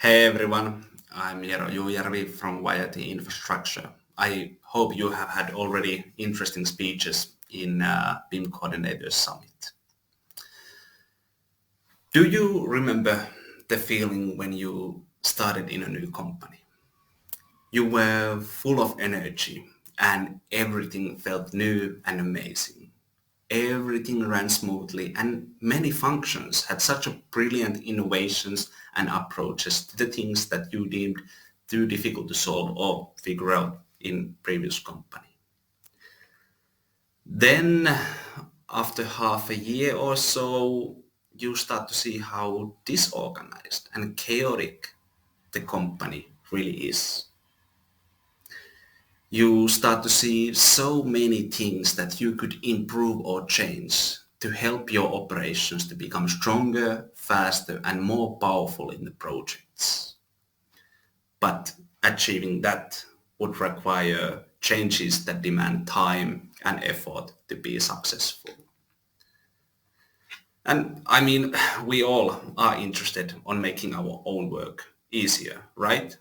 Hey everyone, I'm Jero Juujärvi from YIT Infrastructure. I hope you have had already interesting speeches in BIM Coordinators Summit. Do you remember the feeling when you started in a new company? You were full of energy and everything felt new and amazing. Everything ran smoothly and many functions had such a brilliant innovations and approaches to the things that you deemed too difficult to solve or figure out in previous company. Then after half a year or so, you start to see how disorganized and chaotic the company really is. You start to see so many things that you could improve or change to help your operations to become stronger, faster, and more powerful in the projects. But achieving that would require changes that demand time and effort to be successful. And I mean, we all are interested on making our own work easier, right?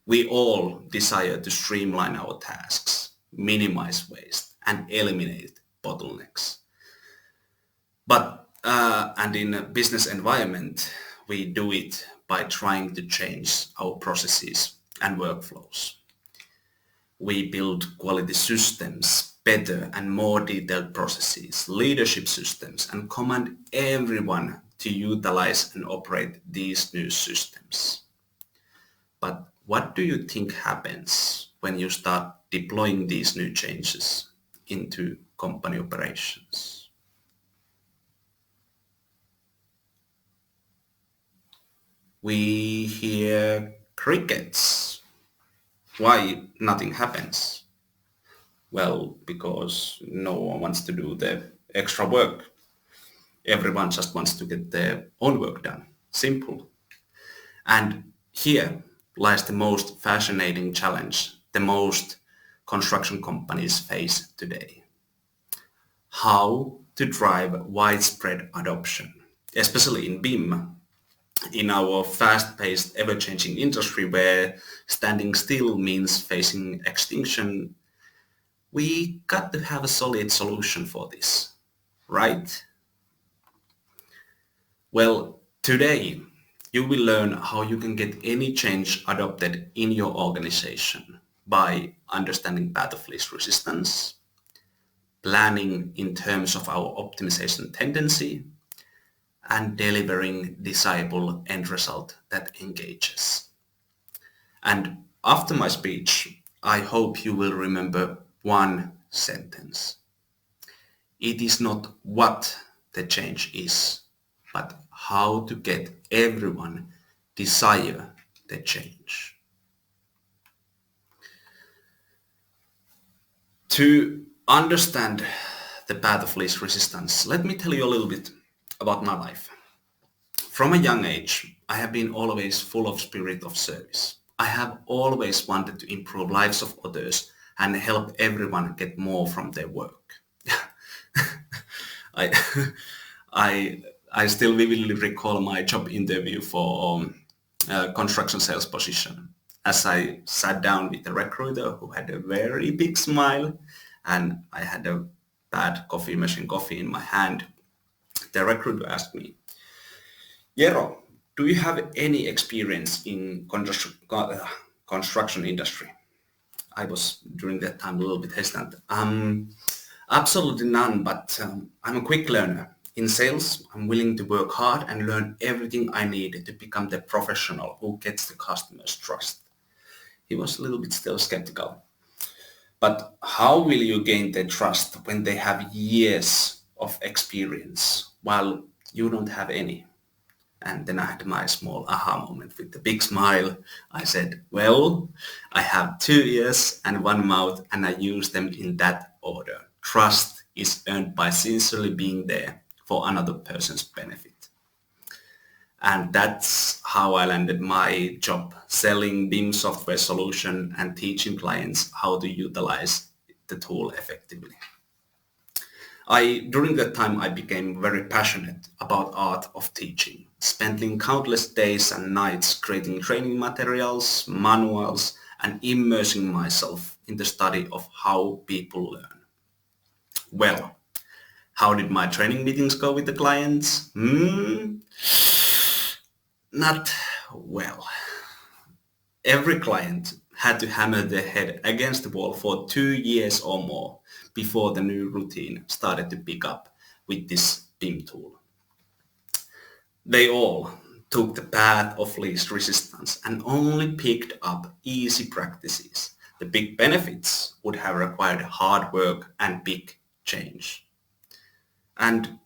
We all desire to streamline our tasks, minimize waste, and eliminate bottlenecks. And in a business environment, we do it by trying to change our processes and workflows. We build quality systems, better and more detailed processes, leadership systems, and command everyone to utilize and operate these new systems. But what do you think happens when you start deploying these new changes into company operations? We hear crickets. Why nothing happens? Well, because no one wants to do the extra work. Everyone just wants to get their own work done. Simple. And here lies the most fascinating challenge the most construction companies face today. How to drive widespread adoption, especially in BIM, in our fast-paced, ever-changing industry where standing still means facing extinction. We got to have a solid solution for this, right? Well, today you will learn how you can get any change adopted in your organization by understanding path of least resistance, planning in terms of our optimization tendency, and delivering desirable end result that engages. And after my speech, I hope you will remember one sentence. It is not what the change is, but how to get everyone desire the change. To understand the path of least resistance, let me tell you a little bit about my life. From a young age, I have been always full of spirit of service. I have always wanted to improve lives of others and help everyone get more from their work. I, I still vividly recall my job interview for a construction sales position. As I sat down with the recruiter who had a very big smile and I had a bad coffee machine coffee in my hand, the recruiter asked me, Jero, do you have any experience in construction industry? I was during that time a little bit hesitant. Absolutely none, but I'm a quick learner. In sales, I'm willing to work hard and learn everything I need to become the professional who gets the customer's trust. He was a little bit still skeptical. But how will you gain their trust when they have years of experience while you don't have any? And then I had my small aha moment with the big smile. I said, well, I have 2 ears and 1 mouth and I use them in that order. Trust is earned by sincerely being there for another person's benefit. And that's how I landed my job, selling BIM software solution and teaching clients how to utilize the tool effectively. During that time, I became very passionate about art of teaching, spending countless days and nights creating training materials, manuals, and immersing myself in the study of how people learn. Well, how did my training meetings go with the clients? Not well. Every client had to hammer their head against the wall for 2 years or more before the new routine started to pick up with this BIM tool. They all took the path of least resistance and only picked up easy practices. The big benefits would have required hard work and big change. And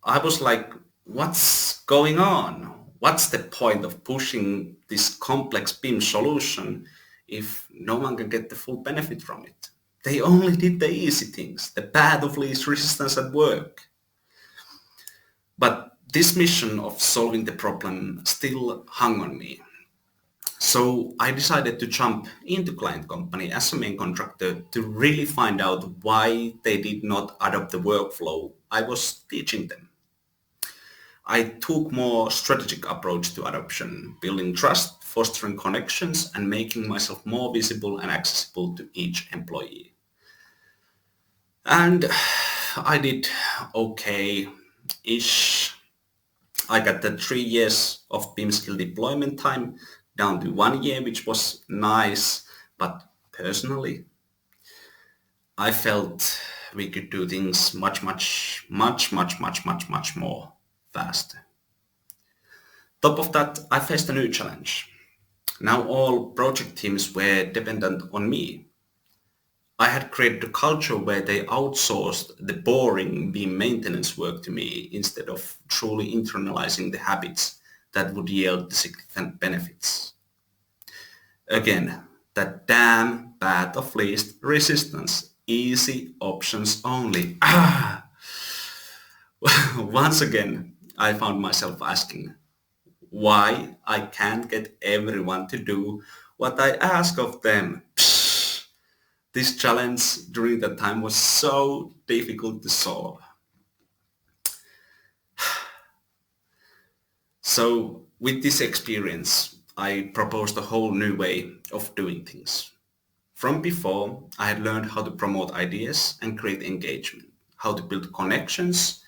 I was like, what's going on? What's the point of pushing this complex BIM solution if no one can get the full benefit from it? They only did the easy things, the path of least resistance at work. But this mission of solving the problem still hung on me. So I decided to jump into client company as a main contractor to really find out why they did not adopt the workflow I was teaching them. I took more strategic approach to adoption, building trust, fostering connections, and making myself more visible and accessible to each employee. And I did okay-ish. I got the 3 years of BIM skill deployment time down to 1 year, which was nice, but personally, I felt we could do things much more faster. Top of that, I faced a new challenge. Now all project teams were dependent on me. I had created a culture where they outsourced the boring BIM maintenance work to me instead of truly internalizing the habits that would yield the significant benefits. Again, that damn path of least resistance, easy options only. Once again, I found myself asking why I can't get everyone to do what I ask of them. This challenge during that time was so difficult to solve. So with this experience, I proposed a whole new way of doing things. From before, I had learned how to promote ideas and create engagement, how to build connections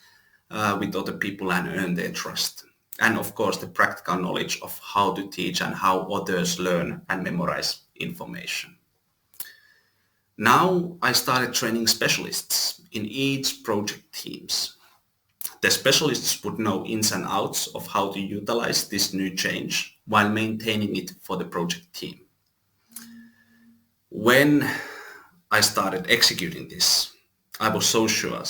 with other people and earn their trust. And of course, the practical knowledge of how to teach and how others learn and memorize information. Now I started training specialists in each project teams. The specialists would know ins and outs of how to utilize this new change while maintaining it for the project team. When I started executing this, I was so sure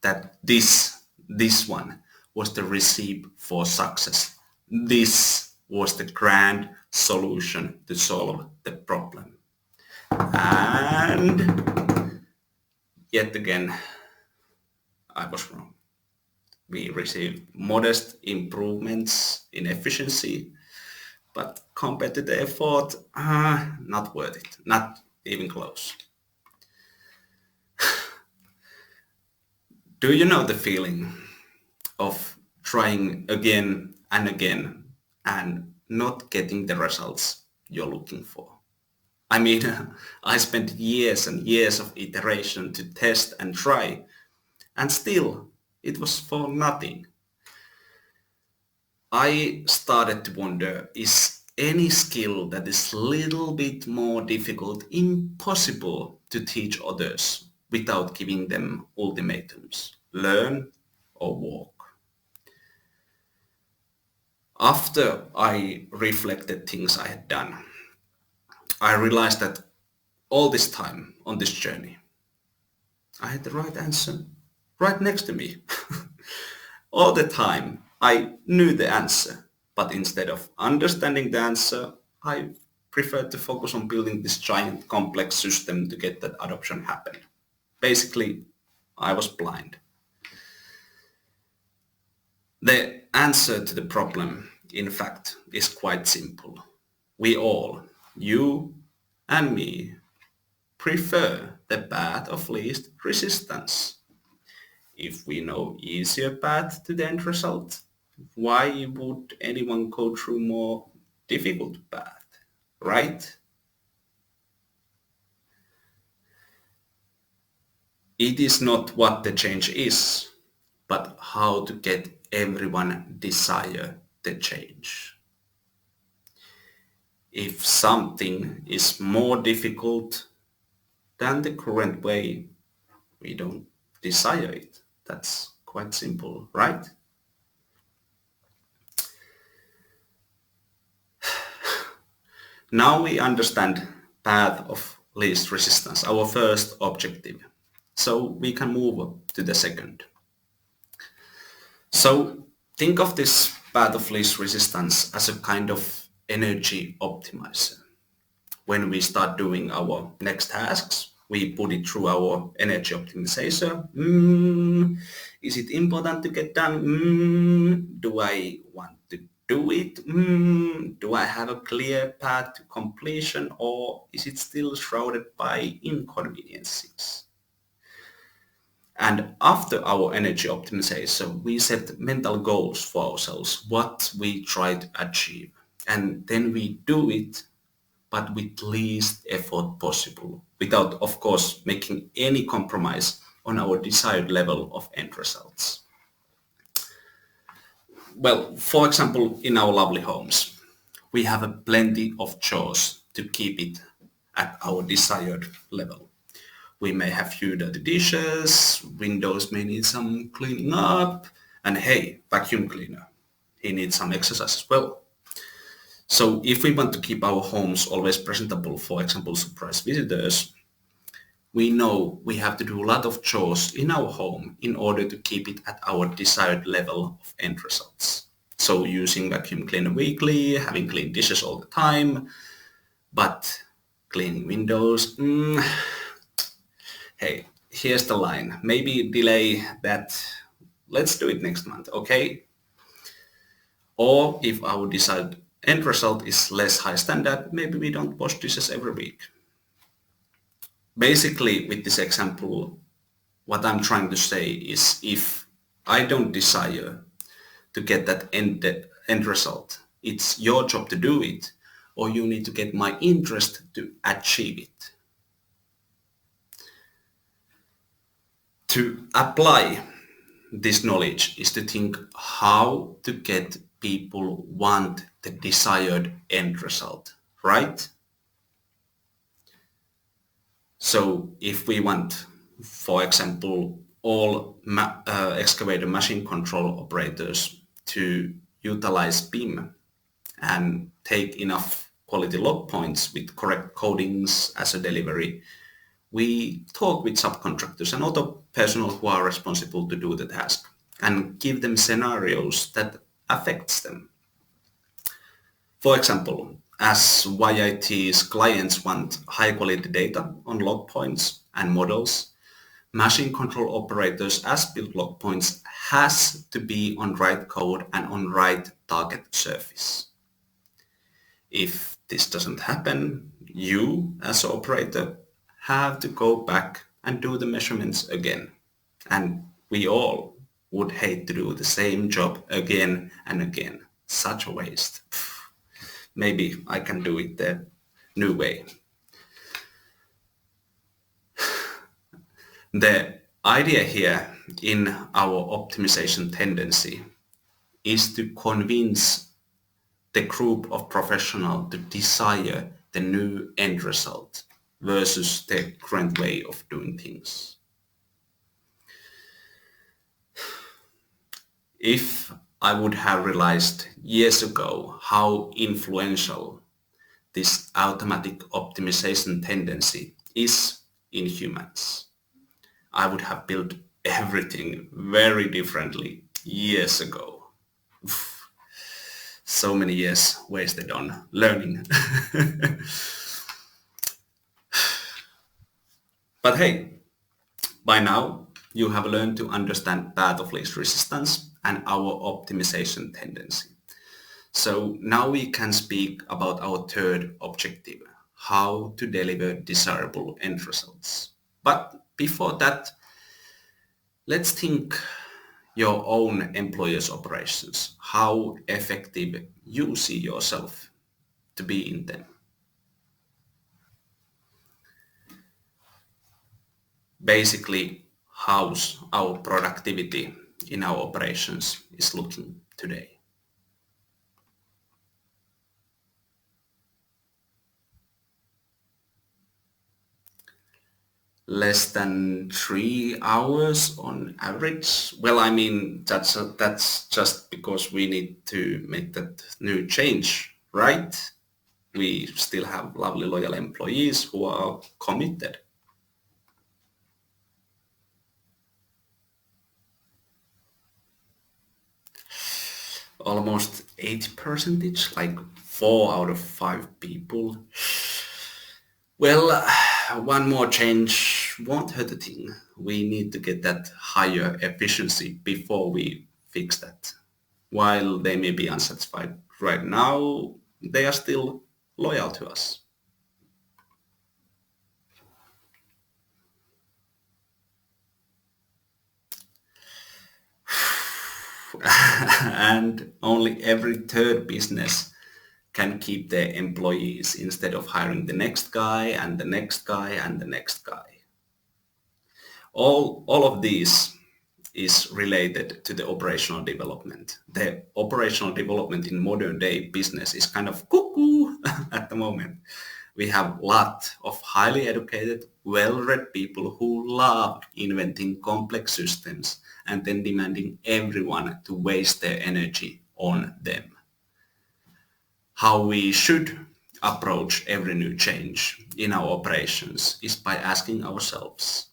that this one was the recipe for success. This was the grand solution to solve the problem. And yet again, I was wrong. We received modest improvements in efficiency, but compared to the effort, not worth it, not even close. Do you know the feeling of trying again and again and not getting the results you're looking for? I mean, I spent years and years of iteration to test and try, and still it was for nothing. I started to wonder, is any skill that is a little bit more difficult impossible to teach others without giving them ultimatums? Learn or walk. After I reflected things I had done, I realized that all this time on this journey, I had the right answer right next to me. All the time I knew the answer, but instead of understanding the answer, I preferred to focus on building this giant complex system to get that adoption happen. Basically, I was blind. The answer to the problem, in fact, is quite simple. We all, you and me, prefer the path of least resistance. If we know easier path to the end result, why would anyone go through more difficult path, right? It is not what the change is, but how to get everyone desire the change. If something is more difficult than the current way, we don't desire it. That's quite simple, right? Now we understand path of least resistance, our first objective. So we can move to the second. So think of this path of least resistance as a kind of energy optimizer. When we start doing our next tasks, we put it through our energy optimization. Is it important to get done? Do I want to do it? Do I have a clear path to completion, or is it still shrouded by inconveniences? And after our energy optimization, we set mental goals for ourselves, what we try to achieve. And then we do it, but with least effort possible, without, of course, making any compromise on our desired level of end results. Well, for example, in our lovely homes, we have a plenty of chores to keep it at our desired level. We may have few dirty dishes, windows may need some cleaning up, and hey, vacuum cleaner, he needs some exercise as well. So if we want to keep our homes always presentable, for example, surprise visitors, we know we have to do a lot of chores in our home in order to keep it at our desired level of end results. So using vacuum cleaner weekly, having clean dishes all the time, but cleaning windows, hey, here's the line. Maybe delay that. Let's do it next month, okay? Or if our desired end result is less high standard, maybe we don't wash dishes every week. Basically, with this example, what I'm trying to say is if I don't desire to get that end result, it's your job to do it, or you need to get my interest to achieve it. To apply this knowledge is to think how to get people want the desired end result, right? So if we want, for example, all excavator machine control operators to utilize BIM and take enough quality log points with correct codings as a delivery, we talk with subcontractors and other personnel who are responsible to do the task and give them scenarios that affects them. For example, as YIT's clients want high quality data on log points and models, machine control operators as built log points has to be on right code and on right target surface. If this doesn't happen, you as an operator have to go back and do the measurements again. And we all would hate to do the same job again and again. Such a waste. Maybe I can do it the new way. The idea here in our optimization tendency is to convince the group of professionals to desire the new end result versus the current way of doing things. If I would have realized years ago how influential this automatic optimization tendency is in humans, I would have built everything very differently years ago. So many years wasted on learning. But hey, by now you have learned to understand path of least resistance and our optimization tendency. So now we can speak about our third objective, how to deliver desirable end results. But before that, let's think your own employer's operations, how effective you see yourself to be in them. Basically, how's our productivity in our operations is looking today. Less than 3 hours on average. Well, I mean, that's just because we need to make that new change, right? We still have lovely loyal employees who are committed. Almost 80%, like 4 out of 5 people. Well, one more change won't hurt a thing. We need to get that higher efficiency before we fix that. While they may be unsatisfied right now, they are still loyal to us. And only every third business can keep their employees instead of hiring the next guy and the next guy and the next guy. All of these is related to the operational development. The operational development in modern day business is kind of cuckoo at the moment. We have a lot of highly educated, well-read people who love inventing complex systems and then demanding everyone to waste their energy on them. How we should approach every new change in our operations is by asking ourselves,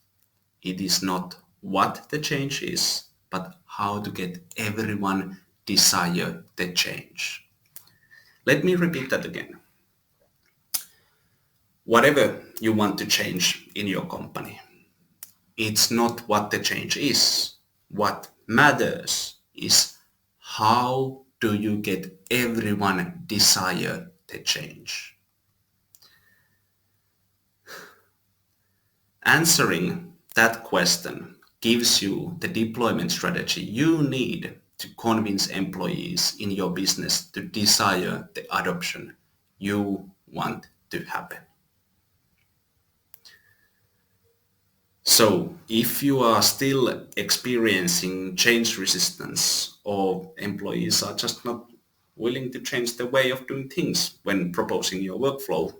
it is not what the change is, but how to get everyone desire the change. Let me repeat that again. Whatever you want to change in your company, it's not what the change is. What matters is how do you get everyone desire the change. Answering that question gives you the deployment strategy you need to convince employees in your business to desire the adoption you want to happen. So if you are still experiencing change resistance or employees are just not willing to change the way of doing things when proposing your workflow,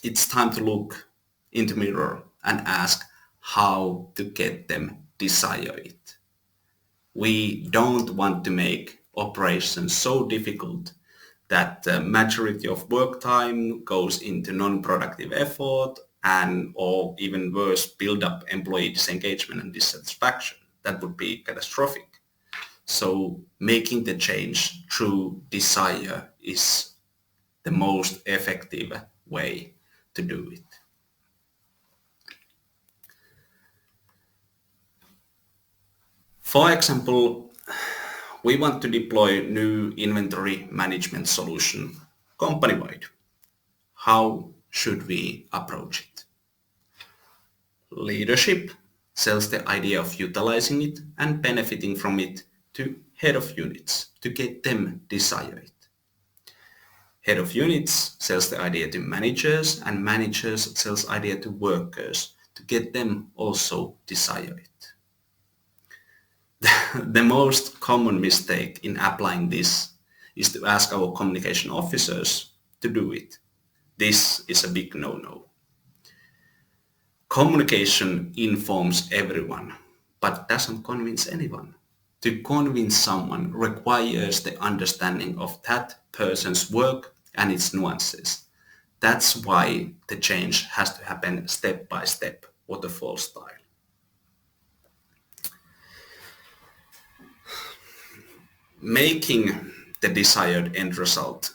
it's time to look into the mirror and ask how to get them desire it. We don't want to make operations so difficult that the majority of work time goes into non-productive effort and or even worse, build up employee disengagement and dissatisfaction. That would be catastrophic. So making the change through desire is the most effective way to do it. For example, we want to deploy new inventory management solution company-wide. How should we approach it? Leadership sells the idea of utilizing it and benefiting from it to head of units to get them desire it. Head of units sells the idea to managers and managers sells idea to workers to get them also desire it. The most common mistake in applying this is to ask our communication officers to do it. This is a big no-no. Communication informs everyone, but doesn't convince anyone. To convince someone requires the understanding of that person's work and its nuances. That's why the change has to happen step by step, waterfall style. Making the desired end result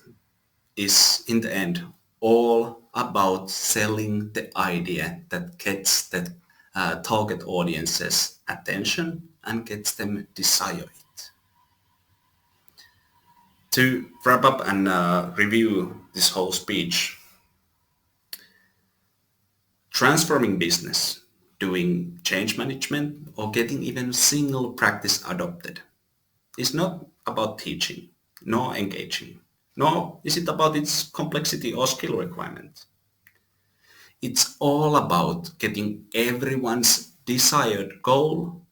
is in the end all about selling the idea that gets the target audience's attention and gets them desire it. To wrap up and review this whole speech, transforming business doing change management or getting even a single practice adopted is not about teaching, nor engaging, nor is it about its complexity or skill requirement. It's all about getting everyone's desired goal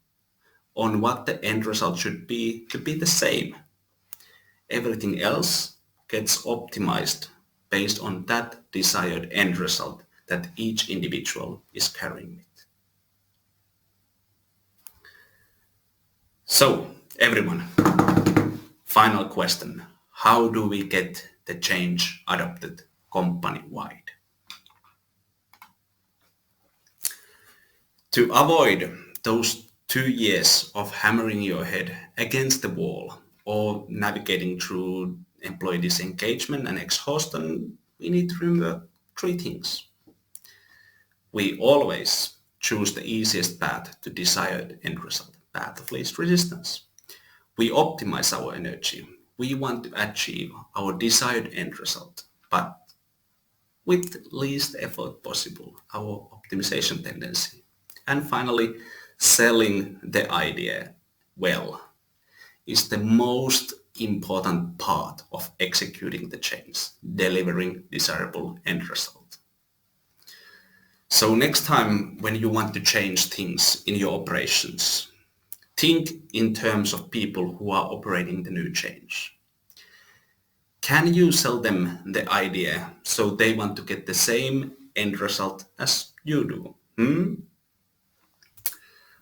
on what the end result should be to be the same. Everything else gets optimized based on that desired end result that each individual is carrying with. So, everyone, final question. How do we get the change adopted company-wide? To avoid those 2 years of hammering your head against the wall or navigating through employee disengagement and exhaustion, we need to remember 3 things. We always choose the easiest path to desired end result, path of least resistance. We optimize our energy. We want to achieve our desired end result, but with least effort possible, our optimization tendency. And finally, selling the idea well is the most important part of executing the change, delivering desirable end result. So next time when you want to change things in your operations, think in terms of people who are operating the new change. Can you sell them the idea so they want to get the same end result as you do?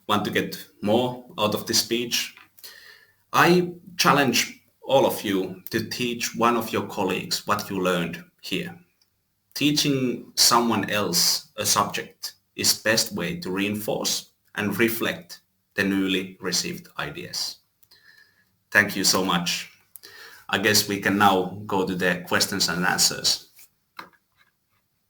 Want to get more out of this speech? I challenge all of you to teach one of your colleagues what you learned here. Teaching someone else a subject is best way to reinforce and reflect the newly received ideas. Thank you so much. I guess we can now go to the questions and answers.